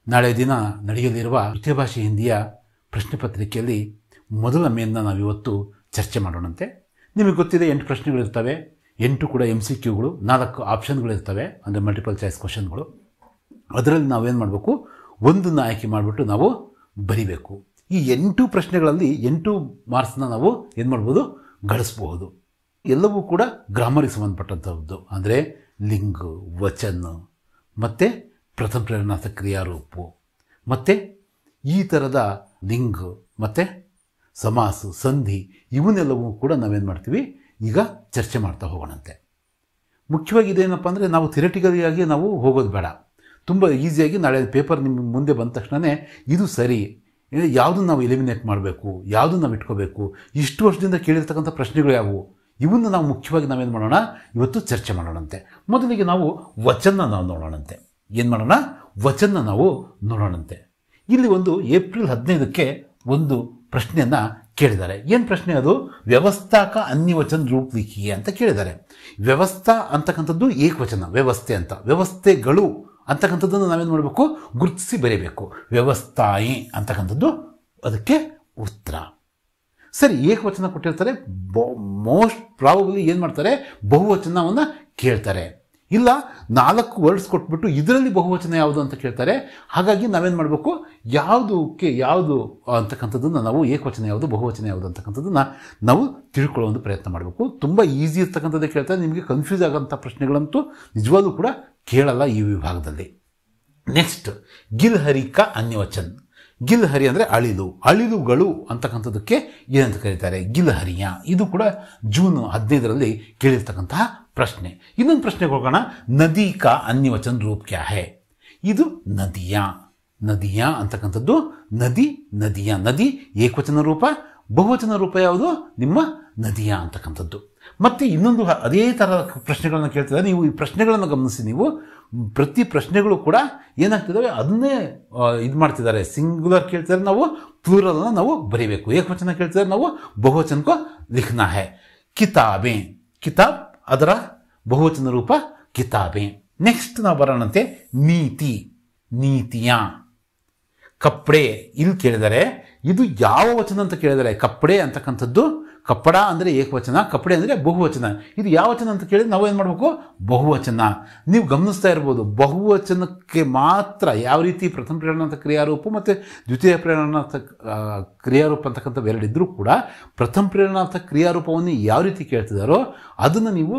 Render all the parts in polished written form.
ನಾಳೆ ದಿನ ನಡೆಯಲಿರುವ ತೃತೀಯ ಭಾಷೆ ಹಿಂದಿಯ ಪ್ರಶ್ನೆ ಪತ್ರಿಕೆಯಲ್ಲಿ ಮೊದಲ ಮೇನ್ನ ನಾವಿವತ್ತು ಚರ್ಚೆ ಮಾಡೋಣಂತೆ. ನಿಮಗೆ ಗೊತ್ತಿದೆ 8 ಪ್ರಶ್ನೆಗಳಿರ್ತವೆ, 8 ಕೂಡ MCQಗಳು, 4 ಆಪ್ಷನ್ಗಳಿರ್ತವೆ, ಅಂದರೆ ಮಲ್ಟಿಪಲ್ ಚಾಯ್ಸ್ ಕ್ವಶನ್ಗಳು. ಅದರಲ್ಲಿ ನಾವೇನು ಮಾಡಬೇಕು, ಒಂದನ್ನು ಆಯ್ಕೆ ಮಾಡಿಬಿಟ್ಟು ನಾವು ಬರಿಬೇಕು. ಈ 8 ಪ್ರಶ್ನೆಗಳಲ್ಲಿ 8 ಮಾರ್ಕ್ಸ್ನ ನಾವು ಏನು ಮಾಡ್ಬೋದು, ಗಳಿಸ್ಬಹುದು. ಎಲ್ಲವೂ ಕೂಡ ಗ್ರಾಮರಿಗೆ ಸಂಬಂಧಪಟ್ಟಂಥದ್ದು, ಅಂದರೆ ಲಿಂಗ, ವಚನ ಮತ್ತು ಪ್ರಥಮ ಪ್ರೇರಣಾರ್ಥಕ ಕ್ರಿಯಾರೂಪು ಮತ್ತು ಈ ಥರದ ಲಿಂಗ ಮತ್ತು ಸಮಾಸ, ಸಂಧಿ ಇವನ್ನೆಲ್ಲವೂ ಕೂಡ ನಾವೇನು ಮಾಡ್ತೀವಿ, ಈಗ ಚರ್ಚೆ ಮಾಡ್ತಾ ಹೋಗೋಣಂತೆ. ಮುಖ್ಯವಾಗಿ ಇದೇನಪ್ಪ ಅಂದರೆ, ನಾವು ಥಿಯರಿಟಿಕಲಿಯಾಗಿ ನಾವು ಹೋಗೋದು ಬೇಡ. ತುಂಬ ಈಸಿಯಾಗಿ ನಾಳೆ ಪೇಪರ್ ನಿಮ್ಮ ಮುಂದೆ ಬಂದ ತಕ್ಷಣವೇ ಇದು ಸರಿ, ಯಾವುದನ್ನು ನಾವು ಎಲಿಮಿನೇಟ್ ಮಾಡಬೇಕು, ಯಾವುದನ್ನು ನಾವು ಇಟ್ಕೋಬೇಕು, ಇಷ್ಟು ವರ್ಷದಿಂದ ಕೇಳಿರ್ತಕ್ಕಂಥ ಪ್ರಶ್ನೆಗಳು ಯಾವುವು, ಇವನ್ನು ನಾವು ಮುಖ್ಯವಾಗಿ ನಾವೇನು ಮಾಡೋಣ, ಇವತ್ತು ಚರ್ಚೆ ಮಾಡೋಣಂತೆ. ಮೊದಲಿಗೆ ನಾವು ವಚನ ನಾವು ನೋಡೋಣಂತೆ. ಏನು ಮಾಡೋಣ, ವಚನ ನಾವು ನೋಡೋಣಂತೆ. ಇಲ್ಲಿ ಒಂದು ಏಪ್ರಿಲ್ 15ಕ್ಕೆ ಒಂದು ಪ್ರಶ್ನೆಯನ್ನು ಕೇಳಿದ್ದಾರೆ. ಏನು ಪ್ರಶ್ನೆ ಅದು? ವ್ಯವಸ್ಥಾಕ ಅನ್ಯವಚನ ರೂಪ ಲಿಖಿಯೇ ಅಂತ ಕೇಳಿದ್ದಾರೆ. ವ್ಯವಸ್ಥಾ ಅಂತಕ್ಕಂಥದ್ದು ಏಕವಚನ, ವ್ಯವಸ್ಥೆ ಅಂತ, ವ್ಯವಸ್ಥೆಗಳು ಅಂತಕ್ಕಂಥದ್ದನ್ನು ನಾವೇನು ಮಾಡಬೇಕು, ಗುರುತಿಸಿ ಬರೀಬೇಕು. ವ್ಯವಸ್ಥಾಯಿ ಅಂತಕ್ಕಂಥದ್ದು ಅದಕ್ಕೆ ಉತ್ತರ. ಸರಿ, ಏಕವಚನ ಕೊಟ್ಟಿರ್ತಾರೆ, ಮೋಸ್ಟ್ ಪ್ರಾಬಬ್ಲಿ ಏನು ಮಾಡ್ತಾರೆ, ಬಹುವಚನವನ್ನು ಕೇಳ್ತಾರೆ. ಇಲ್ಲ 4 ವರ್ಡ್ಸ್ ಕೊಟ್ಬಿಟ್ಟು ಇದರಲ್ಲಿ ಬಹುವಚನ ಯಾವುದು ಅಂತ ಕೇಳ್ತಾರೆ. ಹಾಗಾಗಿ ನಾವೇನು ಮಾಡಬೇಕು, ಯಾವುದಕ್ಕೆ ಯಾವುದು ಅಂತಕ್ಕಂಥದ್ದನ್ನು ನಾವು, ಏಕವಚನ ಯಾವುದು, ಬಹುವಚನ ಯಾವುದು ಅಂತಕ್ಕಂಥದ್ದನ್ನು ನಾವು ತಿಳ್ಕೊಳ್ಳೋ ಒಂದು ಪ್ರಯತ್ನ ಮಾಡಬೇಕು. ತುಂಬ ಈಸಿ ಇರ್ತಕ್ಕಂಥದ್ದೇ ಕೇಳ್ತಾರೆ. ನಿಮಗೆ ಕನ್ಫ್ಯೂಸ್ ಆಗೋಂಥ ಪ್ರಶ್ನೆಗಳಂತೂ ನಿಜವಾಗ್ಲೂ ಕೂಡ ಕೇಳಲ್ಲ ಈ ವಿಭಾಗದಲ್ಲಿ. ನೆಕ್ಸ್ಟ್, ಗಿಲ್ಹರಿಕ ಅನ್ಯವಚನ್. ಗಿಲ್ಹರಿ ಅಂದರೆ ಅಳಿಲು, ಅಳಿಲುಗಳು ಅಂತಕ್ಕಂಥದ್ದಕ್ಕೆ ಏನಂತ ಕರೀತಾರೆ, ಗಿಲ್ಹರಿಯ. ಇದು ಕೂಡ ಜೂನ್ 15ರಲ್ಲಿ ಕೇಳಿರ್ತಕ್ಕಂತಹ ಪ್ರಶ್ನೆ. ಇನ್ನೊಂದು ಪ್ರಶ್ನೆಗೆ ಹೋಗೋಣ. ನದಿ ಕಾ ಅನ್ಯವಚನ ರೂಪ ಕ್ಯಾ ಹೈ? ಇದು ನದಿಯ. ನದಿಯ ಅಂತಕ್ಕಂಥದ್ದು ನದಿ, ನದಿಯ. ನದಿ ಏಕವಚನ ರೂಪ, ಬಹುವಚನ ರೂಪ ಯಾವುದು, ನಿಮ್ಮ ನದಿಯ ಅಂತಕ್ಕಂಥದ್ದು. ಮತ್ತು ಇನ್ನೊಂದು ಅದೇ ಥರ ಪ್ರಶ್ನೆಗಳನ್ನು ಕೇಳ್ತಿದ್ದಾರೆ. ನೀವು ಈ ಪ್ರಶ್ನೆಗಳನ್ನು ಗಮನಿಸಿ, ನೀವು ಪ್ರತಿ ಪ್ರಶ್ನೆಗಳು ಕೂಡ ಏನಾಗ್ತಿದ್ದಾವೆ ಅದನ್ನೇ ಇದು ಮಾಡ್ತಿದ್ದಾರೆ. ಸಿಂಗ್ಯುಲರ್ ಕೇಳ್ತಿದ್ದಾರೆ, ನಾವು ಪ್ಲೂರಲ್ನ ನಾವು ಬರೀಬೇಕು. ಏಕವಚನ ಕೇಳ್ತಿದ್ದಾರೆ, ನಾವು ಬಹುವಚನಕ್ಕೂ ಲಿಖನಾ ಹೈ. ಕಿತಾಬೆ, ಕಿತಾಬ್ ಅದರ ಬಹುವಚನ ರೂಪ ಕಿತಾಬೆ. ನೆಕ್ಸ್ಟ್ ನಾವು ಬರೋಣಂತೆ ನೀತಿ, ನೀತಿಯ. ಕಪ್ಪಡೆ ಇಲ್ಲಿ ಕೇಳಿದರೆ, ಇದು ಯಾವ ವಚನ ಅಂತ ಕೇಳಿದರೆ, ಕಪ್ಪಡೆ ಅಂತಕ್ಕಂಥದ್ದು, ಕಪ್ಪಡ ಅಂದರೆ ಏಕವಚನ, ಕಪ್ಪಡೆ ಅಂದರೆ ಬಹುವಚನ. ಇದು ಯಾವ ವಚನ ಅಂತ ಕೇಳಿದ್ರೆ ನಾವು ಏನು ಮಾಡಬೇಕು, ಬಹುವಚನ. ನೀವು ಗಮನಿಸ್ತಾ ಇರ್ಬೋದು, ಬಹುವಚನಕ್ಕೆ ಮಾತ್ರ ಯಾವ ರೀತಿ ಪ್ರಥಮ ಪ್ರೇರಣಾರ್ಥ ಕ್ರಿಯಾರೂಪ ಮತ್ತು ದ್ವಿತೀಯ ಪ್ರೇರಣಾರ್ಥ ಕ್ರಿಯಾರೂಪ ಅಂತಕ್ಕಂಥದ್ದು ಎರಡಿದ್ರೂ ಕೂಡ ಪ್ರಥಮ ಪ್ರೇರಣಾರ್ಥ ಕ್ರಿಯಾರೂಪವನ್ನು ಯಾವ ರೀತಿ ಕೇಳ್ತಿದ್ದಾರೋ ಅದನ್ನು ನೀವು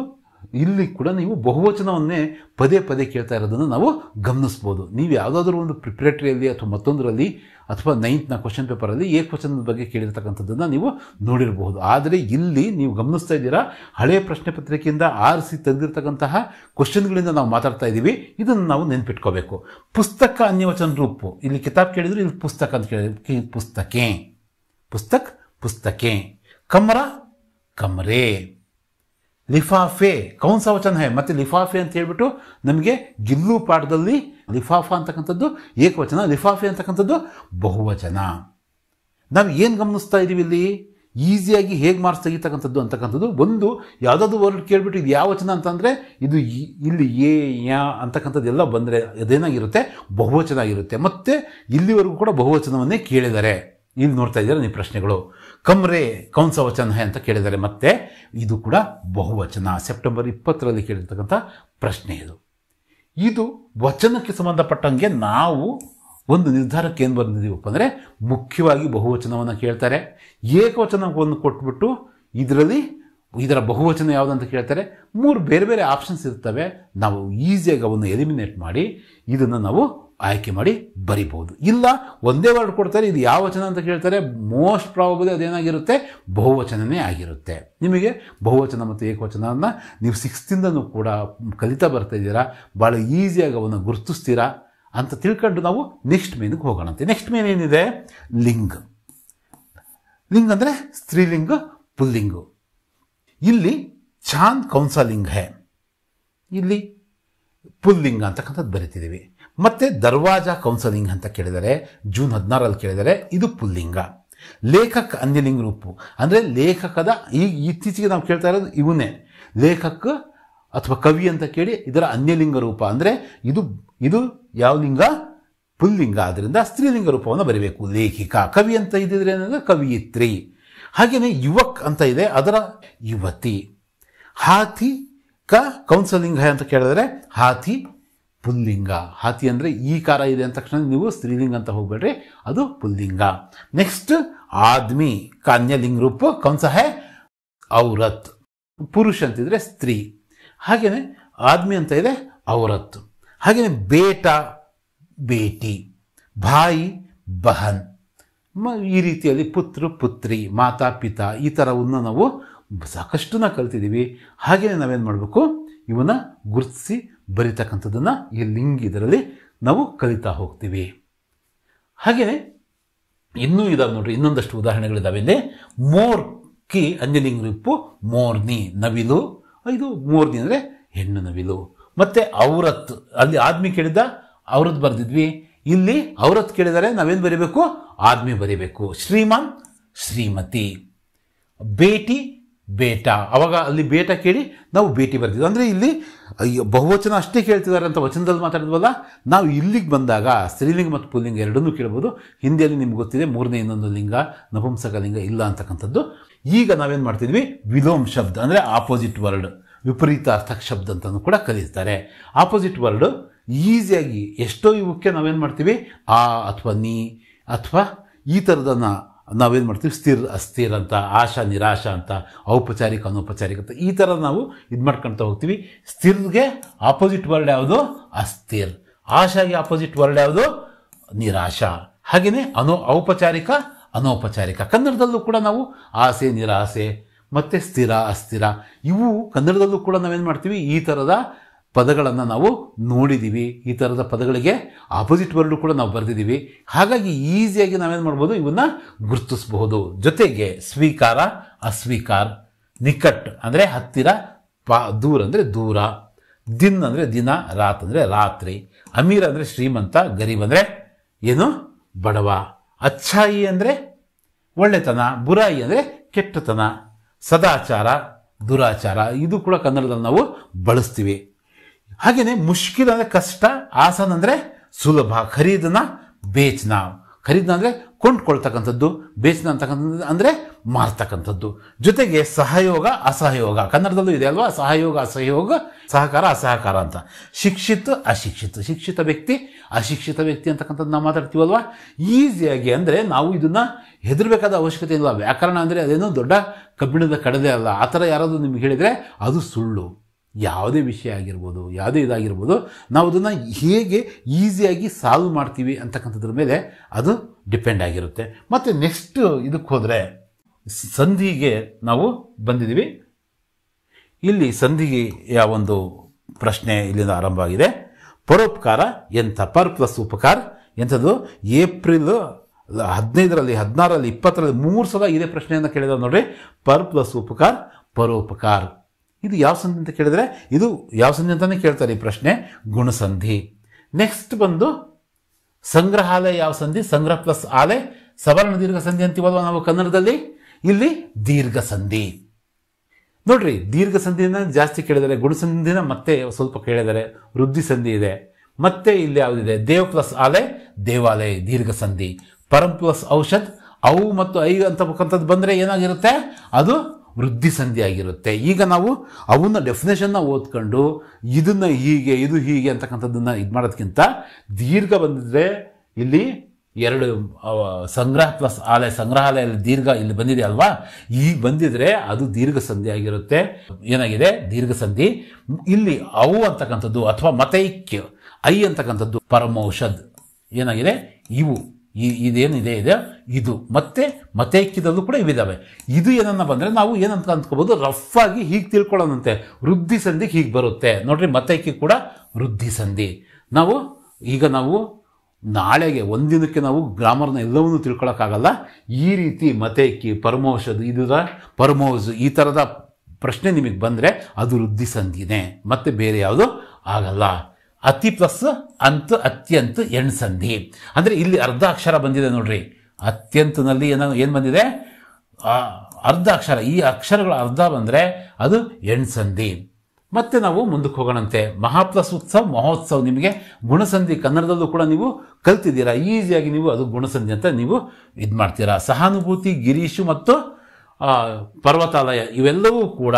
ಇಲ್ಲಿ ಕೂಡ ನೀವು ಬಹುವಚನವನ್ನೇ ಪದೇ ಪದೇ ಕೇಳ್ತಾ ಇರೋದನ್ನು ನಾವು ಗಮನಿಸ್ಬೋದು. ನೀವು ಯಾವುದಾದ್ರೂ ಒಂದು ಪ್ರಿಪ್ರೇಟರಿಯಲ್ಲಿ ಅಥವಾ ಮತ್ತೊಂದರಲ್ಲಿ ಅಥವಾ 9th ಕ್ವಶನ್ ಪೇಪರಲ್ಲಿ ಏಕವಚನದ ಬಗ್ಗೆ ಕೇಳಿರ್ತಕ್ಕಂಥದ್ದನ್ನು ನೀವು ನೋಡಿರಬಹುದು. ಆದರೆ ಇಲ್ಲಿ ನೀವು ಗಮನಿಸ್ತಾ ಇದ್ದೀರಾ, ಹಳೆಯ ಪ್ರಶ್ನೆ ಪತ್ರಿಕೆಯಿಂದ ಆರಿಸಿ ತೆಗೆದಿರ್ತಕ್ಕಂತಹ ಕ್ವಶನ್ಗಳಿಂದ ನಾವು ಮಾತಾಡ್ತಾ ಇದ್ದೀವಿ. ಇದನ್ನು ನಾವು ನೆನ್ಪಿಟ್ಕೋಬೇಕು. ಪುಸ್ತಕ ಅನ್ಯವಚನ ರೂಪು, ಇಲ್ಲಿ ಕಿತಾಬ್ ಕೇಳಿದ್ರು, ಇಲ್ಲಿ ಪುಸ್ತಕ ಅಂತ ಕೇಳಿದ್ರು, ಪುಸ್ತಕೆ, ಪುಸ್ತಕ್ ಪುಸ್ತಕೆ. ಕಮರ ಕಮರೆ. ಲಿಫಾಫೆ ಕೌನ್ ಸಾ ವಚನ ಹೈ? ಮತ್ತು ಲಿಫಾಫೆ ಅಂತ ಹೇಳ್ಬಿಟ್ಟು ನಮಗೆ ಗಿಲ್ಲು ಪಾಠದಲ್ಲಿ ಲಿಫಾಫಾ ಅಂತಕ್ಕಂಥದ್ದು ಏಕವಚನ, ಲಿಫಾಫೆ ಅಂತಕ್ಕಂಥದ್ದು ಬಹುವಚನ. ನಾವು ಏನು ಗಮನಿಸ್ತಾ ಇದ್ದೀವಿ ಇಲ್ಲಿ, ಈಸಿಯಾಗಿ ಹೇಗೆ ಮಾರ್ಕ್ಸ್ ತೆಗಿತಕ್ಕಂಥದ್ದು ಅಂತಕ್ಕಂಥದ್ದು. ಒಂದು ಯಾವುದಾದ್ರು ವರ್ಡ್ ಕೇಳಿಬಿಟ್ಟು ಇದು ಯಾವ ವಚನ ಅಂತಂದರೆ, ಇದು ಇಲ್ಲಿ ಎ ಯಾ ಅಂತಕ್ಕಂಥದ್ದು ಎಲ್ಲ ಬಂದರೆ ಅದೇನಾಗಿರುತ್ತೆ, ಬಹುವಚನ ಆಗಿರುತ್ತೆ. ಮತ್ತು ಇಲ್ಲಿವರೆಗೂ ಕೂಡ ಬಹುವಚನವನ್ನೇ ಕೇಳಿದ್ದಾರೆ. ಇಲ್ಲಿ ನೋಡ್ತಾ ಇದ್ದೀರಾ ನೀವು ಪ್ರಶ್ನೆಗಳು. ಕಮ್ರೆ ಕೌನ್ ಸಾ ವಚನ ಹೈ ಅಂತ ಕೇಳಿದ್ದಾರೆ, ಮತ್ತು ಇದು ಕೂಡ ಬಹುವಚನ. ಸೆಪ್ಟೆಂಬರ್ 20ರಲ್ಲಿ ಕೇಳಿರ್ತಕ್ಕಂಥ ಪ್ರಶ್ನೆ ಇದು. ಇದು ವಚನಕ್ಕೆ ಸಂಬಂಧಪಟ್ಟಂಗೆ ನಾವು ಒಂದು ನಿರ್ಧಾರಕ್ಕೆ ಏನು ಬಂದಿದ್ದೀವಪ್ಪ ಅಂದರೆ, ಮುಖ್ಯವಾಗಿ ಬಹುವಚನವನ್ನು ಕೇಳ್ತಾರೆ. ಏಕವಚನವನ್ನು ಕೊಟ್ಬಿಟ್ಟು ಇದರ ಬಹುವಚನ ಯಾವುದಂತ ಕೇಳ್ತಾರೆ. 3 ಬೇರೆ ಬೇರೆ ಆಪ್ಷನ್ಸ್ ಇರ್ತವೆ. ನಾವು ಈಸಿಯಾಗಿ ಅವನ್ನು ಎಲಿಮಿನೇಟ್ ಮಾಡಿ ಇದನ್ನು ನಾವು ಆಯ್ಕೆ ಮಾಡಿ ಬರಿಬಹುದು. ಇಲ್ಲ ಒಂದೇ ವರ್ಡ್ ಕೊಡ್ತಾರೆ, ಇದು ಯಾವ ವಚನ ಅಂತ ಕೇಳ್ತಾರೆ, ಮೋಸ್ಟ್ ಪ್ರಾಬಬಲಿ ಅದೇನಾಗಿರುತ್ತೆ, ಬಹುವಚನನೇ ಆಗಿರುತ್ತೆ. ನಿಮಗೆ ಬಹುವಚನ ಮತ್ತು ಏಕವಚನವನ್ನು ನೀವು 6th ಕೂಡ ಕಲಿತಾ ಬರ್ತಾ ಇದ್ದೀರಾ, ಭಾಳ ಈಸಿಯಾಗಿ ಅವನ್ನು ಗುರುತಿಸ್ತೀರಾ ಅಂತ ತಿಳ್ಕೊಂಡು ನಾವು ನೆಕ್ಸ್ಟ್ ಮೇನಿಗೆ ಹೋಗೋಣಂತೆ. ನೆಕ್ಸ್ಟ್ ಮೇನ್ ಏನಿದೆ, ಲಿಂಗ್. ಲಿಂಗ್ ಅಂದರೆ ಸ್ತ್ರೀಲಿಂಗ, ಪುಲ್ಲಿಂಗು. ಇಲ್ಲಿ ಚಾಂದ್ ಕೌನ್ಸಾ ಲಿಂಗ ಹೈ, ಇಲ್ಲಿ ಪುಲ್ಲಿಂಗ ಅಂತಕ್ಕಂಥದ್ದು ಬರೀತಿದ್ದೀವಿ. ಮತ್ತು ದರ್ವಾಜಾ ಕೌನ್ಸಲಿಂಗ್ ಅಂತ ಕೇಳಿದರೆ, ಜೂನ್ 16ರಲ್ಲಿ ಕೇಳಿದರೆ, ಇದು ಪುಲ್ಲಿಂಗ. ಲೇಖಕ ಅನ್ಯಲಿಂಗ ರೂಪು ಅಂದರೆ ಲೇಖಕದ, ಈಗ ಇತ್ತೀಚೆಗೆ ನಾವು ಕೇಳ್ತಾ ಇರೋದು ಇವನ್ನೇ, ಲೇಖಕ ಅಥವಾ ಕವಿ ಅಂತ ಕೇಳಿ ಇದರ ಅನ್ಯಲಿಂಗ ರೂಪ ಅಂದರೆ ಇದು ಯಾವ ಲಿಂಗ, ಪುಲ್ಲಿಂಗ ಆದ್ದರಿಂದ ಸ್ತ್ರೀಲಿಂಗ ರೂಪವನ್ನು ಬರೀಬೇಕು. ಲೇಖಿಕ, ಕವಿ ಅಂತ ಇದ್ದಿದ್ರೆ ಏನಂದ್ರೆ ಕವಿಯಿತ್ರಿ. ಹಾಗೆಯೇ ಯುವಕ್ ಅಂತ ಇದೆ, ಅದರ ಯುವತಿ. ಹಾಥಿ ಕ ಕೌನ್ಸಲಿಂಗ ಅಂತ ಕೇಳಿದ್ರೆ ಹಾಥಿ ಪುಲ್ಲಿಂಗ. ಹಾಥಿ ಅಂದರೆ ಈ ಕಾರ ಇದೆ ಅಂದ ತಕ್ಷಣ ನೀವು ಸ್ತ್ರೀಲಿಂಗ ಅಂತ ಹೋಗ್ಬೇಡ್ರಿ, ಅದು ಪುಲ್ಲಿಂಗ. ನೆಕ್ಸ್ಟ್ ಆದ್ಮಿ ಕಾನ್ಯಲಿಂಗ ರೂಪ ಕೌನ್ಸ ಹೈ ಔರತ್. ಪುರುಷ ಅಂತಿದ್ರೆ ಸ್ತ್ರೀ. ಹಾಗೆಯೇ ಆದ್ಮಿ ಅಂತ ಇದೆ ಔರತ್. ಹಾಗೆಯೇ ಬೇಟ ಬೇಟಿ, ಭಾಯಿ ಬಹನ್. ಈ ರೀತಿಯಲ್ಲಿ ಪುತ್ರ ಪುತ್ರಿ, ಮಾತಾ ಪಿತಾ, ಈ ಥರವನ್ನು ನಾವು ಸಾಕಷ್ಟನ್ನ ಕಲ್ತಿದ್ದೀವಿ. ಹಾಗೆಯೇ ನಾವೇನು ಮಾಡಬೇಕು, ಇವನ್ನ ಗುರುತಿಸಿ ಬರಿತಕ್ಕಂಥದ್ದನ್ನು ಈ ಲಿಂಗ್ ಇದರಲ್ಲಿ ನಾವು ಕಲಿತಾ ಹೋಗ್ತೀವಿ. ಹಾಗೆಯೇ ಇನ್ನೂ ಇದಾವೆ ನೋಡ್ರಿ, ಇನ್ನೊಂದಷ್ಟು ಉದಾಹರಣೆಗಳಿದ್ದಾವೆ ಇಲ್ಲಿ. ಮೋರ್ಕಿ ಅಂಜಲಿಂಗ್ ರೂಪು ಮೋರ್ನಿ, ನವಿಲು. ಇದು ಮೋರ್ನಿ ಅಂದರೆ ಹೆಣ್ಣು ನವಿಲು. ಮತ್ತೆ ಔರತ್, ಅಲ್ಲಿ ಆದ್ಮಿ ಕೇಳಿದ್ದ ಔರತ್ ಬರೆದಿದ್ವಿ, ಇಲ್ಲಿ ಔರತ್ ಕೇಳಿದರೆ ನಾವೇನು ಬರೀಬೇಕು, ಆದ್ಮಿ ಬರೀಬೇಕು. ಶ್ರೀಮಾನ್ ಶ್ರೀಮತಿ, ಬೇಟಿ ಬೇಟ, ಅವಾಗ ಅಲ್ಲಿ ಬೇಟ ಕೇಳಿ ನಾವು ಬೇಟಿ ಬರ್ತಿದ್ವಿ. ಅಂದರೆ ಇಲ್ಲಿ ಬಹುವಚನ ಅಷ್ಟೇ ಕೇಳ್ತಿದ್ದಾರೆ ಅಂತ ವಚನದಲ್ಲಿ ಮಾತಾಡಿದ್ವಲ್ಲ, ನಾವು ಇಲ್ಲಿಗೆ ಬಂದಾಗ ಸ್ತ್ರೀಲಿಂಗ ಮತ್ತು ಪುಲ್ಲಿಂಗ ಎರಡನ್ನೂ ಕೇಳ್ಬೋದು. ಹಿಂದಿಯಲ್ಲಿ ನಿಮ್ಗೆ ಗೊತ್ತಿದೆ ಮೂರನೇ ಇನ್ನೊಂದು ಲಿಂಗ ನಪುಂಸಕ ಲಿಂಗ ಇಲ್ಲ ಅಂತಕ್ಕಂಥದ್ದು. ಈಗ ನಾವೇನು ಮಾಡ್ತಿದ್ವಿ, ವಿಲೋಮ್ ಶಬ್ದ ಅಂದರೆ ಆಪೋಸಿಟ್ ವರ್ಡ್, ವಿಪರೀತಾರ್ಥಕ ಶಬ್ದ ಅಂತಲೂ ಕೂಡ ಕಲಿತಾರೆ. ಆಪೋಸಿಟ್ ವರ್ಡ್ ಈಸಿಯಾಗಿ ಎಷ್ಟೋ ಇವಕ್ಕೆ ನಾವೇನು ಮಾಡ್ತೀವಿ, ಆ ಅಥವಾ ನೀ ಅಥವಾ ಈ ಥರದನ್ನು ನಾವೇನು ಮಾಡ್ತೀವಿ, ಸ್ಥಿರ್ ಅಸ್ಥಿರ್ ಅಂತ, ಆಶಾ ನಿರಾಶಾ ಅಂತ, ಔಪಚಾರಿಕ ಅನೌಪಚಾರಿಕ ಅಂತ ಈ ಥರ ನಾವು ಇದು ಮಾಡ್ಕೊಳ್ತಾ ಹೋಗ್ತೀವಿ. ಸ್ಥಿರ್ಗೆ ಆಪೋಸಿಟ್ ವರ್ಡ್ ಯಾವುದು, ಅಸ್ಥಿರ್. ಆಶಾಗೆ ಆಪೋಸಿಟ್ ವರ್ಡ್ ಯಾವುದು, ನಿರಾಶಾ. ಹಾಗೆಯೇ ಔಪಚಾರಿಕ ಅನೌಪಚಾರಿಕ. ಕನ್ನಡದಲ್ಲೂ ಕೂಡ ನಾವು ಆಸೆ ನಿರಾಸೆ ಮತ್ತು ಸ್ಥಿರ ಅಸ್ಥಿರ, ಇವು ಕನ್ನಡದಲ್ಲೂ ಕೂಡ ನಾವೇನು ಮಾಡ್ತೀವಿ, ಈ ಥರದ ಪದಗಳನ್ನು ನಾವು ನೋಡಿದ್ದೀವಿ. ಈ ಥರದ ಪದಗಳಿಗೆ ಆಪೋಸಿಟ್ ವರ್ಡು ಕೂಡ ನಾವು ಬರೆದಿದ್ದೀವಿ. ಹಾಗಾಗಿ ಈಸಿಯಾಗಿ ನಾವೇನು ಮಾಡ್ಬೋದು, ಇವನ್ನ ಗುರುತಿಸಬಹುದು. ಜೊತೆಗೆ ಸ್ವೀಕಾರ ಅಸ್ವೀಕಾರ, ನಿಕಟ್ ಅಂದರೆ ಹತ್ತಿರ, ದೂರ ಅಂದರೆ ದೂರ, ದಿನ್ ಅಂದರೆ ದಿನ, ರಾತ್ ಅಂದರೆ ರಾತ್ರಿ, ಅಮೀರ್ ಅಂದರೆ ಶ್ರೀಮಂತ, ಗರೀಬ್ ಅಂದರೆ ಏನು ಬಡವ, ಅಚ್ಛಾಯಿ ಅಂದರೆ ಒಳ್ಳೆತನ, ಬುರಾಯಿ ಅಂದರೆ ಕೆಟ್ಟತನ, ಸದಾಚಾರ ದುರಾಚಾರ, ಇದು ಕೂಡ ಕನ್ನಡದಲ್ಲಿ ನಾವು ಬಳಸ್ತೀವಿ. ಹಾಗೆಯೇ ಮುಷ್ಕಿಲ್ ಅಂದರೆ ಕಷ್ಟ, ಆಸನ್ ಅಂದರೆ ಸುಲಭ, ಖರೀದನ ಬೇಚ್ನ. ಖರೀದನ ಅಂದರೆ ಕೊಂಡ್ಕೊಳ್ತಕ್ಕಂಥದ್ದು, ಬೇಚ್ನ ಅಂತಕ್ಕಂಥದ್ದು ಅಂದರೆ ಮಾರ್ತಕ್ಕಂಥದ್ದು. ಜೊತೆಗೆ ಸಹಯೋಗ ಅಸಹಯೋಗ, ಕನ್ನಡದಲ್ಲೂ ಇದೆ ಅಲ್ವಾ, ಸಹಯೋಗ ಅಸಹಯೋಗ, ಸಹಕಾರ ಅಸಹಕಾರ ಅಂತ. ಶಿಕ್ಷಿತ ಅಶಿಕ್ಷಿತ, ಶಿಕ್ಷಿತ ವ್ಯಕ್ತಿ ಅಶಿಕ್ಷಿತ ವ್ಯಕ್ತಿ ಅಂತಕ್ಕಂಥದ್ದು ನಾವು ಮಾತಾಡ್ತೀವಲ್ವಾ. ಈಸಿಯಾಗಿ ಅಂದರೆ ನಾವು ಇದನ್ನು ಹೆದರಬೇಕಾದ ಅವಶ್ಯಕತೆ ಇಲ್ಲ. ವ್ಯಾಕರಣ ಅಂದರೆ ಅದೇನೋ ದೊಡ್ಡ ಕಬ್ಬಿಣದ ಕಡಲೆ ಅಲ್ಲ. ಆ ಥರ ಯಾರಾದರೂ ನಿಮ್ಗೆ ಹೇಳಿದರೆ ಅದು ಸುಳ್ಳು. ಯಾವುದೇ ವಿಷಯ ಆಗಿರ್ಬೋದು, ಯಾವುದೇ ಇದಾಗಿರ್ಬೋದು, ನಾವು ಅದನ್ನು ಹೇಗೆ ಈಸಿಯಾಗಿ ಸಾಲ್ವ್ ಮಾಡ್ತೀವಿ ಅಂತಕ್ಕಂಥದ್ರ ಮೇಲೆ ಅದು ಡಿಪೆಂಡ್ ಆಗಿರುತ್ತೆ. ಮತ್ತು ನೆಕ್ಸ್ಟ್ ಇದಕ್ಕೆ ಹೋದರೆ ಸಂಧಿಗೆ ನಾವು ಬಂದಿದ್ದೀವಿ. ಇಲ್ಲಿ ಸಂಧಿಗೆಯ ಒಂದು ಪ್ರಶ್ನೆ ಇಲ್ಲಿಂದ ಆರಂಭ ಆಗಿದೆ. ಪರೋಪಕಾರ ಎಂಥ, ಪರ್ ಪ್ಲಸ್ ಉಪಕಾರ ಎಂಥದ್ದು. ಏಪ್ರಿಲ್ 15ರಲ್ಲಿ 16ರಲ್ಲಿ 20ರಲ್ಲಿ 3 ಸಲ ಇದೇ ಪ್ರಶ್ನೆಯನ್ನು ಕೇಳಿದ ನೋಡ್ರಿ. ಪರ್ ಪ್ಲಸ್ ಉಪಕಾರ ಪರೋಪಕಾರ, ಇದು ಯಾವ ಸಂಧಿ ಅಂತ ಕೇಳಿದರೆ ಇದು ಯಾವ ಸಂಧಿ ಅಂತಲೇ ಕೇಳ್ತಾರೆ ಈ ಪ್ರಶ್ನೆ, ಗುಣಸಂಧಿ. ನೆಕ್ಸ್ಟ್ ಬಂದು ಸಂಗ್ರಹಾಲಯ ಯಾವ ಸಂಧಿ, ಸಂಗ್ರಹ ಪ್ಲಸ್ ಆಲೆ, ಸವರ್ಣ ದೀರ್ಘ ಸಂಧಿ ಅಂತೀವಲ್ವ ನಾವು ಕನ್ನಡದಲ್ಲಿ. ಇಲ್ಲಿ ದೀರ್ಘ ಸಂಧಿ ನೋಡ್ರಿ. ದೀರ್ಘ ಸಂಧಿನ ಜಾಸ್ತಿ ಕೇಳಿದರೆ, ಗುಣಸಂಧಿನ ಮತ್ತೆ ಸ್ವಲ್ಪ ಕೇಳಿದರೆ, ವೃದ್ಧಿ ಸಂಧಿ ಇದೆ. ಮತ್ತೆ ಇಲ್ಲಿ ಯಾವುದಿದೆ, ದೇವ್ ಪ್ಲಸ್ ಆಲೆ ದೇವಾಲಯ ದೀರ್ಘ ಸಂಧಿ. ಪರಂ ಪ್ಲಸ್ ಔಷಧ್, ಅವು ಮತ್ತು ಐ ಅಂತಕ್ಕಂಥದ್ದು ಬಂದರೆ ಏನಾಗಿರುತ್ತೆ, ಅದು ವೃದ್ಧಿ ಸಂಧಿ ಆಗಿರುತ್ತೆ. ಈಗ ನಾವು ಅವನ್ನ ಡೆಫಿನೇಷನ್ನ ಓದ್ಕೊಂಡು ಇದನ್ನು ಹೀಗೆ ಇದು ಹೀಗೆ ಅಂತಕ್ಕಂಥದ್ದನ್ನು ಇದು ಮಾಡೋದಕ್ಕಿಂತ ದೀರ್ಘ ಬಂದಿದ್ರೆ ಇಲ್ಲಿ 2 ಸಂಗ್ರಹ ಪ್ಲಸ್ ಆಲಯ, ಸಂಗ್ರಹಾಲಯಲ್ಲಿ ದೀರ್ಘ ಇಲ್ಲಿ ಬಂದಿದೆ ಅಲ್ವಾ, ಈಗ ಬಂದಿದ್ರೆ ಅದು ದೀರ್ಘ ಸಂಧಿ ಆಗಿರುತ್ತೆ. ಏನಾಗಿದೆ, ದೀರ್ಘ ಸಂಧಿ. ಇಲ್ಲಿ ಅವು ಅಂತಕ್ಕಂಥದ್ದು ಅಥವಾ ಮತೈಕ್ಯ ಐ ಅಂತಕ್ಕಂಥದ್ದು ಪರಮೌಷಧ್ ಏನಾಗಿದೆ, ಇವು ಇದೇನಿದೆ ಇದೆ ಇದು. ಮತ್ತೆ ಮತೈಕ್ಯದಲ್ಲೂ ಕೂಡ ಇವಿದ್ದಾವೆ. ಇದು ಏನನ್ನ ಬಂದರೆ ನಾವು ಏನಂತ ಅಂದ್ಕೋಬೋದು, ರಫ್ ಆಗಿ ಹೀಗೆ ತಿಳ್ಕೊಳ್ಳೋಣಂತೆ, ವೃದ್ಧಿ ಸಂಧಿಗೆ ಹೀಗೆ ಬರುತ್ತೆ ನೋಡ್ರಿ. ಮತೈಕ್ಯ ಕೂಡ ವೃದ್ಧಿ ಸಂಧಿ. ನಾವು ನಾಳೆಗೆ ಒಂದಿನಕ್ಕೆ ನಾವು ಗ್ರಾಮರ್ನ ಎಲ್ಲವನ್ನೂ ತಿಳ್ಕೊಳ್ಳೋಕ್ಕಾಗಲ್ಲ. ಈ ರೀತಿ ಮತೈಕ್ಯ ಪರಮೌಷಧ ಇದರ ಪರಮೌಜ್ ಈ ಥರದ ಪ್ರಶ್ನೆ ನಿಮಗೆ ಬಂದರೆ ಅದು ವೃದ್ಧಿ ಸಂಧಿನೇ, ಮತ್ತೆ ಬೇರೆ ಯಾವುದು ಆಗಲ್ಲ. ಅತಿ ಪ್ಲಸ್ ಅಂತ ಅತ್ಯಂತ ಎಣ್ ಸಂಧಿ ಅಂದರೆ ಇಲ್ಲಿ ಅರ್ಧ ಅಕ್ಷರ ಬಂದಿದೆ ನೋಡ್ರಿ. ಅತ್ಯಂತನಲ್ಲಿ ಏನು ಬಂದಿದೆ, ಅರ್ಧ ಅಕ್ಷರ. ಈ ಅಕ್ಷರಗಳ ಅರ್ಧ ಬಂದರೆ ಅದು ಎಣ್ ಸಂಧಿ. ಮತ್ತೆ ನಾವು ಮುಂದಕ್ಕೆ ಹೋಗೋಣಂತೆ. ಮಹಾಪ್ಲಸ್ ಉತ್ಸವ ಮಹೋತ್ಸವ, ನಿಮಗೆ ಗುಣಸಂಧಿ ಕನ್ನಡದಲ್ಲೂ ಕೂಡ ನೀವು ಕಲ್ತಿದ್ದೀರಾ, ಈಸಿಯಾಗಿ ನೀವು ಅದು ಗುಣಸಂಧಿ ಅಂತ ನೀವು ಇದು ಮಾಡ್ತೀರಾ. ಸಹಾನುಭೂತಿ, ಗಿರೀಶು ಮತ್ತು ಪರ್ವತಾಲಯ ಇವೆಲ್ಲವೂ ಕೂಡ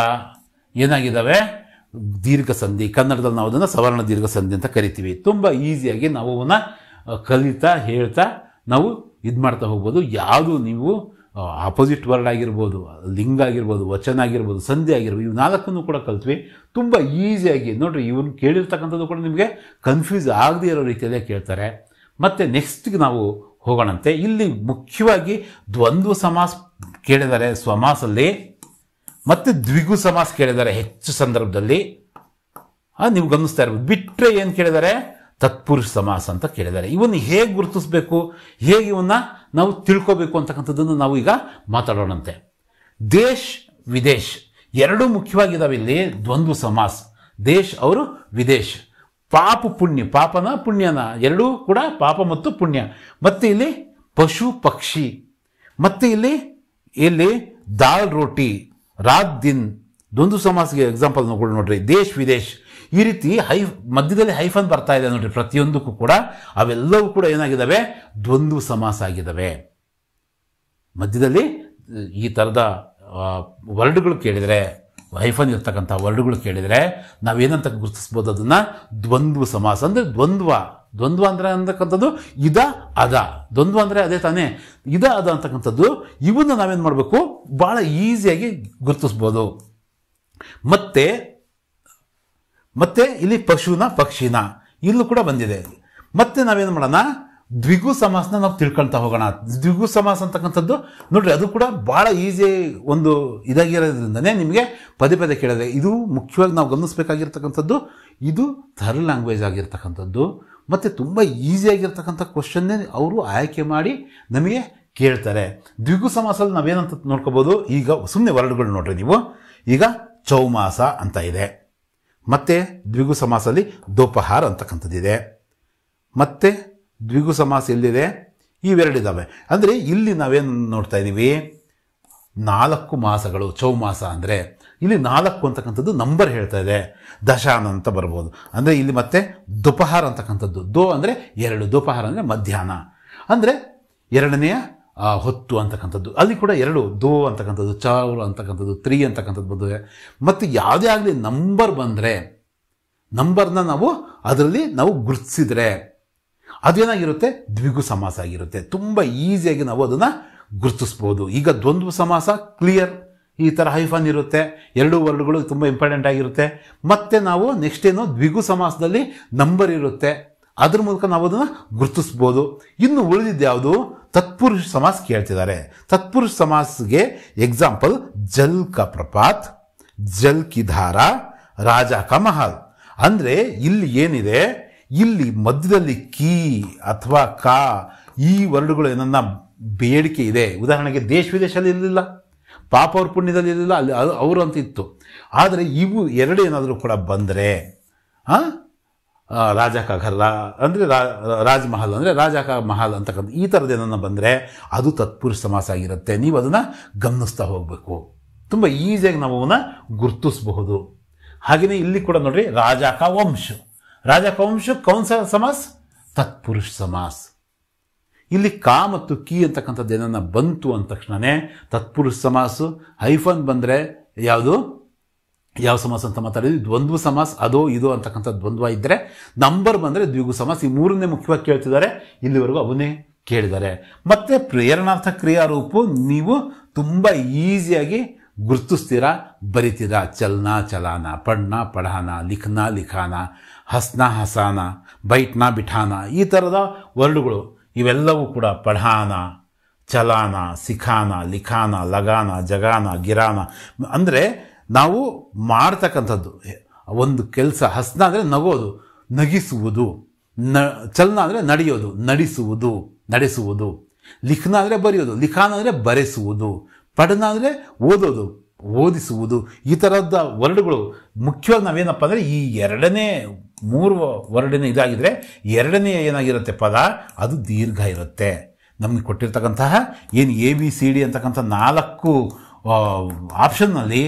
ಏನಾಗಿದ್ದಾವೆ, ದೀರ್ಘ ಸಂಧಿ. ಕನ್ನಡದಲ್ಲಿ ನಾವು ಅದನ್ನು ಸವರ್ಣ ದೀರ್ಘ ಸಂಧಿ ಅಂತ ಕರಿತೀವಿ. ತುಂಬ ಈಸಿಯಾಗಿ ನಾವು ಅವನ್ನ ಕಲಿತಾ ಹೇಳ್ತಾ ನಾವು ಇದು ಮಾಡ್ತಾ ಹೋಗ್ಬೋದು. ಯಾವುದು ನೀವು ಆಪೋಸಿಟ್ ವರ್ಡ್ ಆಗಿರ್ಬೋದು, ಲಿಂಗ ಆಗಿರ್ಬೋದು, ವಚನ ಆಗಿರ್ಬೋದು, ಸಂಧಿ ಆಗಿರ್ಬೋದು, ಇವು 4 ಕೂಡ ಕಲ್ತ್ವಿ. ತುಂಬ ಈಸಿಯಾಗಿ ನೋಡ್ರಿ, ಇವನು ಕೇಳಿರ್ತಕ್ಕಂಥದ್ದು ಕೂಡ ನಿಮಗೆ ಕನ್ಫ್ಯೂಸ್ ಆಗದೇ ಇರೋ ರೀತಿಯಲ್ಲೇ ಕೇಳ್ತಾರೆ. ಮತ್ತು ನೆಕ್ಸ್ಟ್ಗೆ ನಾವು ಹೋಗೋಣಂತೆ. ಇಲ್ಲಿ ಮುಖ್ಯವಾಗಿ ದ್ವಂದ್ವ ಸಮಾಸ ಕೇಳಿದ್ದಾರೆ ಸ್ವಮಾಸಲ್ಲಿ, ಮತ್ತು ದ್ವಿಗು ಸಮಾಸ ಕೇಳಿದ್ದಾರೆ ಹೆಚ್ಚು ಸಂದರ್ಭದಲ್ಲಿ. ನೀವು ಗಮನಿಸ್ತಾ ಇರ್ಬೋದು. ಬಿಟ್ಟರೆ ಏನು ಕೇಳಿದ್ದಾರೆ, ತತ್ಪುರುಷ ಸಮಾಸ ಅಂತ ಕೇಳಿದ್ದಾರೆ. ಇವನ್ನ ಹೇಗೆ ಗುರುತಿಸಬೇಕು, ಹೇಗೆ ಇವನ್ನ ನಾವು ತಿಳ್ಕೋಬೇಕು ಅಂತಕ್ಕಂಥದ್ದನ್ನು ನಾವು ಈಗ ಮಾತಾಡೋಣಂತೆ. ದೇಶ್ ವಿದೇಶ್ ಎರಡೂ ಮುಖ್ಯವಾಗಿದ್ದಾವೆ ಇಲ್ಲಿ ದ್ವಂದ್ವ ಸಮಾಸ. ದೇಶ್ ಅವರು ವಿದೇಶ್. ಪಾಪ ಪುಣ್ಯ, ಪಾಪನ ಪುಣ್ಯನ ಎರಡೂ ಕೂಡ ಪಾಪ ಮತ್ತು ಪುಣ್ಯ. ಮತ್ತೆ ಇಲ್ಲಿ ಪಶು ಪಕ್ಷಿ, ಮತ್ತೆ ಇಲ್ಲಿ ದಾಲ್ ರೋಟಿ, ರಾತ್ ದಿನ್, ದ್ವಂದ್ವ ಸಮಾಸ್ಗೆ ಎಕ್ಸಾಂಪಲ್ ನೋಡ್ರಿ. ದೇಶ್ ವಿದೇಶ್ ಈ ರೀತಿ ಮಧ್ಯದಲ್ಲಿ ಹೈಫನ್ ಬರ್ತಾ ಇದೆ ನೋಡ್ರಿ ಪ್ರತಿಯೊಂದಕ್ಕೂ ಕೂಡ. ಅವೆಲ್ಲವೂ ಕೂಡ ಏನಾಗಿದ್ದಾವೆ, ದ್ವಂದ್ವ ಸಮಾಸ ಆಗಿದ್ದಾವೆ. ಮಧ್ಯದಲ್ಲಿ ಈ ಥರದ ವರ್ಡ್ಗಳು ಕೇಳಿದರೆ, ಹೈಫನ್ ಇರ್ತಕ್ಕಂಥ ವರ್ಡ್ಗಳು ಕೇಳಿದರೆ ನಾವೇನಂತ ಗುರುತಿಸ್ಬೋದು ಅದನ್ನು, ದ್ವಂದ್ವ ಸಮಾಸ. ಅಂದರೆ ದ್ವಂದ್ವ ಅಂದರೆ ಅಂತಕ್ಕಂಥದ್ದು ಇದ ಅದ. ದ್ವಂದ್ವ ಅಂದರೆ ಅದೇ ತಾನೇ, ಇದ ಅದ ಅಂತಕ್ಕಂಥದ್ದು. ಇವನ್ನ ನಾವೇನು ಮಾಡಬೇಕು, ಭಾಳ ಈಸಿಯಾಗಿ ಗುರುತಿಸ್ಬೋದು. ಮತ್ತೆ ಇಲ್ಲಿ ಪಶುನ ಪಕ್ಷಿನ ಇಲ್ಲೂ ಕೂಡ ಬಂದಿದೆ. ಮತ್ತೆ ನಾವೇನು ಮಾಡೋಣ, ದ್ವಿಗು ಸಮಾಸನ ನಾವು ತಿಳ್ಕೊಳ್ತಾ ಹೋಗೋಣ. ದ್ವಿಗು ಸಮಾಸ ಅಂತಕ್ಕಂಥದ್ದು ನೋಡ್ರಿ, ಅದು ಕೂಡ ಭಾಳ ಈಸಿ ಒಂದು ಇದಾಗಿರೋದ್ರಿಂದನೇ ನಿಮಗೆ ಪದೇ ಪದೇ ಕೇಳಿದೆ. ಇದು ಮುಖ್ಯವಾಗಿ ನಾವು ಗಮನಿಸಬೇಕಾಗಿರ್ತಕ್ಕಂಥದ್ದು, ಇದು ಥರ್ಡ್ ಲ್ಯಾಂಗ್ವೇಜ್ ಆಗಿರ್ತಕ್ಕಂಥದ್ದು. ಮತ್ತು ತುಂಬ ಈಸಿಯಾಗಿರ್ತಕ್ಕಂಥ ಕ್ವಶನ್ನೇ ಅವರು ಆಯ್ಕೆ ಮಾಡಿ ನಮಗೆ ಕೇಳ್ತಾರೆ. ದ್ವಿಗು ಸಮಾಸಲ್ಲಿ ನಾವೇನಂತ ನೋಡ್ಕೋಬೋದು, ಈಗ ಸುಮ್ಮನೆ ವರ್ಡ್ಗಳು ನೋಡ್ರಿ ನೀವು. ಈಗ ಚೌಮಾಸ ಅಂತ ಇದೆ, ಮತ್ತು ದ್ವಿಗು ಸಮಾಸಲ್ಲಿ ದೋಪಹಾರ ಅಂತಕ್ಕಂಥದ್ದಿದೆ. ಮತ್ತು ದ್ವಿಗು ಸಮಾಸ ಎಲ್ಲಿದೆ, ಇವೆರಡಿದ್ದಾವೆ. ಅಂದರೆ ಇಲ್ಲಿ ನಾವೇನು ನೋಡ್ತಾ ಇದ್ದೀವಿ, 4 ಮಾಸಗಳು. ಚೌಮಾಸ ಅಂದರೆ ಇಲ್ಲಿ 4 ಅಂತಕ್ಕಂಥದ್ದು ನಂಬರ್ ಹೇಳ್ತಾ ಇದೆ. ದಶಾನ ಅಂತ ಬರ್ಬೋದು. ಅಂದರೆ ಇಲ್ಲಿ ಮತ್ತೆ ದುಪಹಾರ ಅಂತಕ್ಕಂಥದ್ದು, ದೋ ಅಂದರೆ 2, ದುಪಹಾರ ಅಂದರೆ ಮಧ್ಯಾಹ್ನ, ಅಂದರೆ 2ನೆಯ ಹೊತ್ತು ಅಂತಕ್ಕಂಥದ್ದು. ಅಲ್ಲಿ ಕೂಡ 2, ದೋ ಅಂತಕ್ಕಂಥದ್ದು, ಚಾವ್ರ ಅಂತಕ್ಕಂಥದ್ದು, 3 ಅಂತಕ್ಕಂಥದ್ದು ಬಂದಿದೆ. ಮತ್ತು ಯಾವುದೇ ಆಗಲಿ ನಂಬರ್ ಬಂದರೆ, ನಂಬರ್ನ ನಾವು ಅದರಲ್ಲಿ ನಾವು ಗುರುತಿಸಿದ್ರೆ ಅದೇನಾಗಿರುತ್ತೆ, ದ್ವಿಗು ಸಮಾಸ ಆಗಿರುತ್ತೆ. ತುಂಬ ಈಸಿಯಾಗಿ ನಾವು ಅದನ್ನು ಗುರುತಿಸ್ಬೋದು. ಈಗ ದ್ವಂದ್ವ ಸಮಾಸ ಕ್ಲಿಯರ್, ಈ ಥರ ಹೈಫನ್ ಇರುತ್ತೆ, 2 ವರ್ಡ್ಗಳು ತುಂಬ ಇಂಪಾರ್ಟೆಂಟ್ ಆಗಿರುತ್ತೆ. ಮತ್ತು ನಾವು ನೆಕ್ಸ್ಟ್ ಏನು, ದ್ವಿಗು ಸಮಾಸದಲ್ಲಿ ನಂಬರ್ ಇರುತ್ತೆ, ಅದ್ರ ಮೂಲಕ ನಾವು ಅದನ್ನು ಗುರುತಿಸ್ಬೋದು. ಇನ್ನು ಉಳಿದಿದ್ದು ಯಾವುದು, ತತ್ಪುರುಷ ಸಮಾಸ ಕೇಳ್ತಿದ್ದಾರೆ. ತತ್ಪುರುಷ ಸಮಾಸ್ಗೆ ಎಕ್ಸಾಂಪಲ್ ಜಲ್ ಕಾ ಪ್ರಪಾತ್, ಜಲ್ ಕಿ ಧಾರ, ರಾಜ ಕಾ ಮಹಲ್. ಅಂದರೆ ಇಲ್ಲಿ ಏನಿದೆ, ಇಲ್ಲಿ ಮಧ್ಯದಲ್ಲಿ ಕೀ ಅಥವಾ ಕಾ ಈ ವರ್ಡ್ಗಳು ಏನನ್ನ ಬೇಡಿಕೆ ಇದೆ. ಉದಾಹರಣೆಗೆ ದೇಶ ವಿದೇಶದಲ್ಲಿ ಇರಲಿಲ್ಲ, ಪಾಪ ಅವ್ರ ಪುಣ್ಯದಲ್ಲಿ ಇರಲಿಲ್ಲ, ಅಲ್ಲಿ ಅವರು ಅಂತ ಇತ್ತು. ಆದರೆ ಇವು 2 ಏನಾದರೂ ಕೂಡ ಬಂದರೆ, ರಾಜ ಕಾ ಘರ್ ಅಂದರೆ ರಾಜ್ ಮಹಲ್ ಅಂದರೆ ರಾಜ ಕಾ ಮಹಲ್ ಅಂತಕ್ಕಂಥ ಈ ಥರದ್ದು ಏನನ್ನ ಬಂದರೆ ಅದು ತತ್ಪುರುಷ ಸಮಾಸ ಆಗಿರುತ್ತೆ. ನೀವು ಅದನ್ನು ಗಮನಿಸ್ತಾ ಹೋಗಬೇಕು. ತುಂಬ ಈಸಿಯಾಗಿ ನಾವು ಅವನ್ನ ಗುರುತಿಸಬಹುದು. ಹಾಗೆಯೇ ಇಲ್ಲಿ ಕೂಡ ನೋಡ್ರಿ, ರಾಜ ಕಾ ವಂಶ, ರಾಜ ಕಾ ವಂಶ ಕೌನ್ ಸಾ ಸಮಾಸ್, ತತ್ಪುರುಷ ಸಮಾಸ್. ಇಲ್ಲಿ ಕಾ ಮತ್ತು ಕಿ ಅಂತಕ್ಕಂಥದ್ದು ಏನನ್ನ ಬಂತು ಅಂದ ತಕ್ಷಣವೇ ತತ್ಪುರುಷ ಸಮಾಸು. ಹೈಫನ್ ಬಂದರೆ ಯಾವ ಸಮಾಸ ಅಂತ ಮಾತಾಡಿದ್ವಿ, ದ್ವಂದ್ವ ಸಮಾಸ, ಅದೋ ಇದೋ ಅಂತಕ್ಕಂಥ ದ್ವಂದ್ವ ಇದ್ದರೆ. ನಂಬರ್ ಬಂದರೆ ದ್ವಿಗು ಸಮಾಸ. ಈ 3ನೇ ಮುಖ್ಯವಾಗಿ ಕೇಳ್ತಿದ್ದಾರೆ, ಇಲ್ಲಿವರೆಗೂ ಅವನ್ನೇ ಕೇಳಿದ್ದಾರೆ. ಮತ್ತು ಪ್ರೇರಣಾರ್ಥ ಕ್ರಿಯಾರೂಪು ನೀವು ತುಂಬ ಈಸಿಯಾಗಿ ಗುರುತಿಸ್ತೀರಾ, ಬರಿತೀರಾ. ಚಲನ ಚಲಾನ, ಪಡ್ನ ಪಢಾನ, ಲಿಖನ ಲಿಖಾನ, ಹಸ್ನ ಹಸಾನ, ಬೈಟ್ನ ಬಿಠಾನ ಈ ಥರದ ವರ್ಡ್ಗಳು ಇವೆಲ್ಲವೂ ಕೂಡ ಪಢಾನ, ಚಲಾನ, ಸಿಖಾನ, ಲಿಖಾನ, ಲಗಾನ, ಜಗಾನ, ಗಿರಾನ. ಅಂದರೆ ನಾವು ಮಾಡ್ತಕ್ಕಂಥದ್ದು ಒಂದು ಕೆಲಸ. ಹಸ್ನ ಅಂದರೆ ನಗೋದು, ನಗಿಸುವುದು. ಚಲನ ಅಂದರೆ ನಡೆಯೋದು, ನಡೆಸುವುದು. ಲಿಖನ ಅಂದರೆ ಬರೆಯೋದು, ಲಿಖಾನ ಅಂದರೆ ಬರೆಸುವುದು. ಪಠನ ಅಂದರೆ ಓದೋದು, ಓದಿಸುವುದು. ಈ ಥರದ ವರ್ಡ್ಗಳು ಮುಖ್ಯವಾಗಿ ನಾವೇನಪ್ಪ ಅಂದರೆ ಈ 3 ವರ್ಡಿನ ಇದಾಗಿದ್ರೆ 2ನೇ ಏನಾಗಿರುತ್ತೆ ಪದ, ಅದು ದೀರ್ಘ ಇರುತ್ತೆ. ನಮಗೆ ಕೊಟ್ಟಿರ್ತಕ್ಕಂತಹ ಏನು ABCD ಅಂತಕ್ಕಂಥ 4 ಆಪ್ಷನ್ನಲ್ಲಿ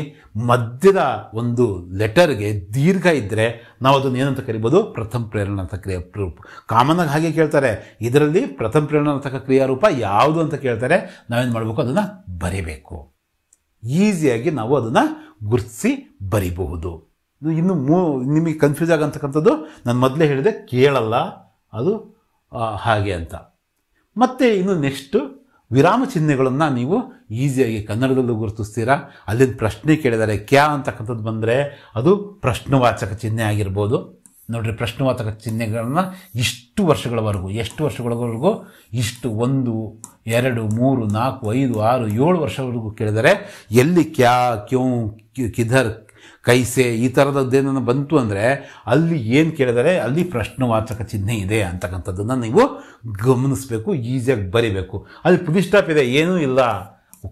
ಮಧ್ಯದ ಒಂದು ಲೆಟರ್ಗೆ ದೀರ್ಘ ಇದ್ದರೆ ನಾವು ಅದನ್ನು ಏನಂತ ಕರಿಬೋದು, ಪ್ರಥಮ ಪ್ರೇರಣಾರ್ಥಕ ಕ್ರಿಯಾರೂಪ. ಕಾಮನಾಗಿ ಹಾಗೆ ಕೇಳ್ತಾರೆ, ಇದರಲ್ಲಿ ಪ್ರಥಮ ಪ್ರೇರಣಾರ್ಥಕ ಕ್ರಿಯಾರೂಪ ಯಾವುದು ಅಂತ ಕೇಳ್ತಾರೆ. ನಾವೇನು ಮಾಡಬೇಕು, ಅದನ್ನು ಬರೀಬೇಕು. ಈಸಿಯಾಗಿ ನಾವು ಅದನ್ನು ಗುರುತಿಸಿ ಬರಿಬಹುದು. ಇನ್ನು ನಿಮಗೆ ಕನ್ಫ್ಯೂಸ್ ಆಗಂತಕ್ಕಂಥದ್ದು, ನಾನು ಮೊದಲೇ ಹೇಳಿದೆ ಕೇಳಲ್ಲ ಅದು ಹಾಗೆ ಅಂತ. ಮತ್ತು ಇನ್ನು ನೆಕ್ಸ್ಟು ವಿರಾಮ ಚಿಹ್ನೆಗಳನ್ನು ನೀವು ಈಸಿಯಾಗಿ ಕನ್ನಡದಲ್ಲೂ ಗುರುತಿಸ್ತೀರಾ. ಅಲ್ಲಿಂದ ಪ್ರಶ್ನೆ ಕೇಳಿದರೆ ಕ್ಯಾ ಅಂತಕ್ಕಂಥದ್ದು ಬಂದರೆ ಅದು ಪ್ರಶ್ನವಾಚಕ ಚಿಹ್ನೆ ಆಗಿರ್ಬೋದು. ನೋಡಿರಿ, ಪ್ರಶ್ನವಾಚಕ ಚಿಹ್ನೆಗಳನ್ನ ಎಷ್ಟು ವರ್ಷಗಳವರೆಗೂ ಇಷ್ಟು 1, 2, 3, 4, 5, 6, 7 ವರ್ಷವರೆಗೂ ಕೇಳಿದರೆ ಎಲ್ಲಿ ಕ್ಯಾ, ಕ್ಯೂ, ಕಿಧರ್, ಕೈಸೆ ಈ ಥರದ್ದೇನನ್ನು ಬಂತು ಅಂದರೆ ಅಲ್ಲಿ ಏನು ಕೇಳಿದರೆ ಅಲ್ಲಿ ಪ್ರಶ್ನವಾಚಕ ಚಿಹ್ನೆ ಇದೆ ಅಂತಕ್ಕಂಥದ್ದನ್ನು ನೀವು ಗಮನಿಸಬೇಕು, ಈಸಿಯಾಗಿ ಬರಿಬೇಕು. ಅಲ್ಲಿ ಪುಲಿ ಸ್ಟಾಪ್ ಇದೆ, ಏನೂ ಇಲ್ಲ,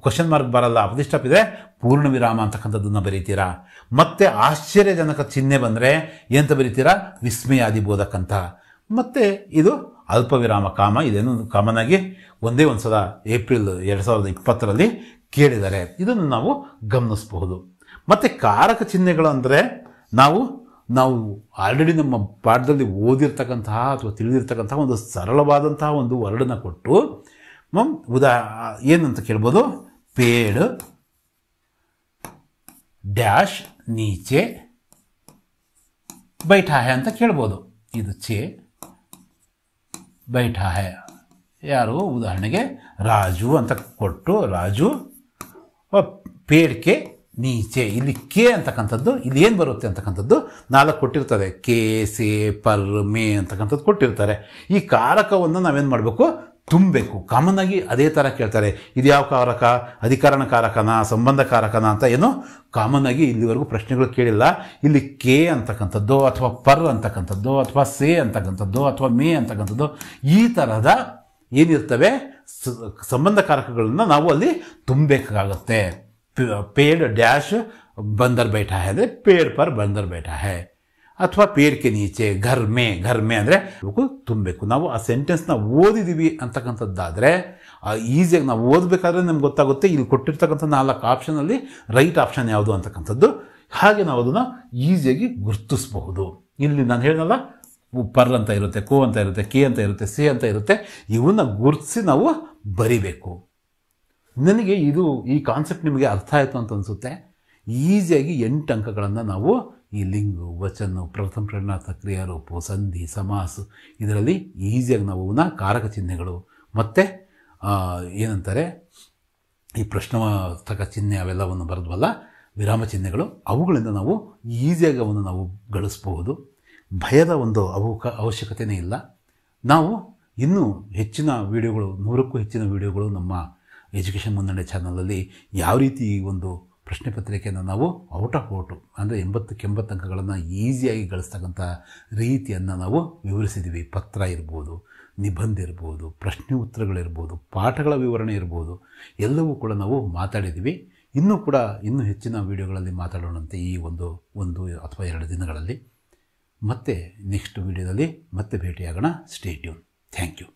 ಕ್ವಶನ್ ಮಾರ್ಕ್ ಬರಲ್ಲ, ಪುಲಿ ಸ್ಟಾಪ್ ಇದೆ, ಪೂರ್ಣ ವಿರಾಮ ಅಂತಕ್ಕಂಥದ್ದನ್ನು ಬರೀತೀರಾ. ಮತ್ತು ಆಶ್ಚರ್ಯಜನಕ ಚಿಹ್ನೆ ಬಂದರೆ ಏನಂತ ಬರೀತೀರಾ, ವಿಸ್ಮಯಾದಿಬೋಧಕ ಅಂತ. ಮತ್ತು ಇದು ಅಲ್ಪ ವಿರಾಮ ಕಾಮ, ಇದೇನು ಕಾಮನ್ ಆಗಿ ಒಂದೇ ಒಂದು ಸಲ ಏಪ್ರಿಲ್ 2020ರಲ್ಲಿ ಕೇಳಿದ್ದಾರೆ. ಇದನ್ನು ನಾವು ಗಮನಿಸಬಹುದು. ಮತ್ತು ಕಾರಕ ಚಿಹ್ನೆಗಳು ಅಂದರೆ ನಾವು ಆಲ್ರೆಡಿ ನಮ್ಮ ಪಾಠದಲ್ಲಿ ಓದಿರ್ತಕ್ಕಂತಹ ಅಥವಾ ತಿಳಿದಿರ್ತಕ್ಕಂತಹ ಒಂದು ಸರಳವಾದಂತಹ ಒಂದು ವರ್ಡನ್ನು ಕೊಟ್ಟು ಏನಂತ ಕೇಳ್ಬೋದು, ಪೇಡ್ ಡ್ಯಾಶ್ ನೀಚೆ ಬೈಠಾ ಹೈ ಅಂತ ಕೇಳ್ಬೋದು. ಇದು ಚೆ ಬೈಠಾ ಹೈ, ಯಾರು ಉದಾಹರಣೆಗೆ ರಾಜು ಅಂತ ಕೊಟ್ಟು ರಾಜು ಪೇಡ್ಕೆ ನೀಚೆ, ಇಲ್ಲಿ ಕೆ ಅಂತಕ್ಕಂಥದ್ದು ಇಲ್ಲಿ ಏನು ಬರುತ್ತೆ ಅಂತಕ್ಕಂಥದ್ದು 4 ಕೊಟ್ಟಿರ್ತದೆ. ಕೆ, ಸೆ, ಪರ್, ಮೇ ಅಂತಕ್ಕಂಥದ್ದು ಕೊಟ್ಟಿರ್ತಾರೆ. ಈ ಕಾರಕವನ್ನು ನಾವೇನು ಮಾಡಬೇಕು, ತುಂಬಬೇಕು. ಕಾಮನ್ ಆಗಿ ಅದೇ ಥರ ಕೇಳ್ತಾರೆ, ಇದು ಯಾವ ಕಾರಕ, ಅಧಿಕರಣ ಕಾರಕನ, ಸಂಬಂಧ ಕಾರಕನ ಅಂತ ಏನೋ ಕಾಮನ್ ಆಗಿ ಇಲ್ಲಿವರೆಗೂ ಪ್ರಶ್ನೆಗಳು ಕೇಳಿಲ್ಲ. ಇಲ್ಲಿ ಕೆ ಅಂತಕ್ಕಂಥದ್ದು ಅಥವಾ ಪರ್ ಅಂತಕ್ಕಂಥದ್ದು ಅಥವಾ ಸೆ ಅಂತಕ್ಕಂಥದ್ದು ಅಥವಾ ಮೇ ಅಂತಕ್ಕಂಥದ್ದು ಈ ಥರದ ಏನಿರ್ತವೆ ಸಂಬಂಧ ಕಾರಕಗಳನ್ನು ನಾವು ಅಲ್ಲಿ ತುಂಬಬೇಕಾಗುತ್ತೆ. पेड़ डैश बंदर बैठा है ಅಂದರೆ पेड़ पर बंदर बैठा है, ಅಥವಾ पेड़ के नीचे घर में ಅಂದರೆ ತುಂಬಬೇಕು. ನಾವು ಆ ಸೆಂಟೆನ್ಸ್ನ ಓದಿದ್ದೀವಿ ಅಂತಕ್ಕಂಥದ್ದಾದರೆ ಈಸಿಯಾಗಿ ನಾವು ಓದಬೇಕಾದ್ರೆ ನಮ್ಗೆ ಗೊತ್ತಾಗುತ್ತೆ ಇಲ್ಲಿ ಕೊಟ್ಟಿರ್ತಕ್ಕಂಥ 4 ಆಪ್ಷನಲ್ಲಿ ರೈಟ್ ಆಪ್ಷನ್ ಯಾವುದು ಅಂತಕ್ಕಂಥದ್ದು. ಹಾಗೆ ನಾವು ಅದನ್ನು ಈಸಿಯಾಗಿ ಗುರುತಿಸಬಹುದು. ಇಲ್ಲಿ ನಾನು ಹೇಳೋಲ್ಲ, ಪರ್ ಅಂತ ಇರುತ್ತೆ, ಕೋ ಅಂತ ಇರುತ್ತೆ, ಕೆ ಅಂತ ಇರುತ್ತೆ, ಸಿ ಅಂತ ಇರುತ್ತೆ. ಇವನ್ನ ಗುರುತಿಸಿ ನಾವು ಬರಿಬೇಕು. ನನಗೆ ಈ ಕಾನ್ಸೆಪ್ಟ್ ನಿಮಗೆ ಅರ್ಥ ಆಯಿತು ಅಂತ ಅನಿಸುತ್ತೆ. ಈಸಿಯಾಗಿ 8 ಅಂಕಗಳನ್ನು ನಾವು ಈ ಲಿಂಗು, ವಚನ, ಪ್ರಥಮ ಪ್ರೇರಣಾರ್ಥಕ ಕ್ರಿಯಾರೂಪ, ಸಂಧಿ, ಸಮಾಸ ಇದರಲ್ಲಿ ಈಸಿಯಾಗಿ ನಾವು ಕಾರಕ ಚಿಹ್ನೆಗಳು ಮತ್ತು ಏನಂತಾರೆ ಈ ಪ್ರಶ್ನಾರ್ಥಕ ಚಿಹ್ನೆ ಅವೆಲ್ಲವನ್ನು ಬರೆದ್ವಲ್ಲ ವಿರಾಮ ಚಿಹ್ನೆಗಳು, ಅವುಗಳಿಂದ ನಾವು ಈಸಿಯಾಗಿ ಅವನ್ನು ನಾವು ಗಳಿಸಬಹುದು. ಭಯದ ಒಂದು ಅವಶ್ಯಕತೆಯೇ ಇಲ್ಲ. ನಾವು ಇನ್ನೂ ಹೆಚ್ಚಿನ ವಿಡಿಯೋಗಳು, 100ಕ್ಕೂ ಹೆಚ್ಚಿನ ವಿಡಿಯೋಗಳು ನಮ್ಮ ಎಜುಕೇಷನ್ ಮುನ್ನಡೆ ಚಾನಲಲ್ಲಿ ಯಾವ ರೀತಿ ಈ ಒಂದು ಪ್ರಶ್ನೆ ಪತ್ರಿಕೆಯನ್ನು ನಾವು ಔಟ್ ಆಫ್ ಔಟು ಅಂದರೆ 80ಕ್ಕೆ 80 ಅಂಕಗಳನ್ನು ಈಸಿಯಾಗಿ ಗಳಿಸ್ತಕ್ಕಂಥ ರೀತಿಯನ್ನು ನಾವು ವಿವರಿಸಿದ್ದೀವಿ. ಪತ್ರ ಇರ್ಬೋದು, ನಿಬಂಧ ಇರ್ಬೋದು, ಪ್ರಶ್ನೆ ಉತ್ತರಗಳಿರ್ಬೋದು, ಪಾಠಗಳ ವಿವರಣೆ ಇರ್ಬೋದು, ಎಲ್ಲವೂ ಕೂಡ ನಾವು ಮಾತಾಡಿದ್ದೀವಿ. ಇನ್ನೂ ಹೆಚ್ಚಿನ ವಿಡಿಯೋಗಳಲ್ಲಿ ಮಾತಾಡೋಣಂತೆ ಈ ಒಂದು ಅಥವಾ 2 ದಿನಗಳಲ್ಲಿ. ಮತ್ತೆ ನೆಕ್ಸ್ಟ್ ವಿಡಿಯೋದಲ್ಲಿ ಮತ್ತೆ ಭೇಟಿಯಾಗೋಣ. Stay tune. Thank you.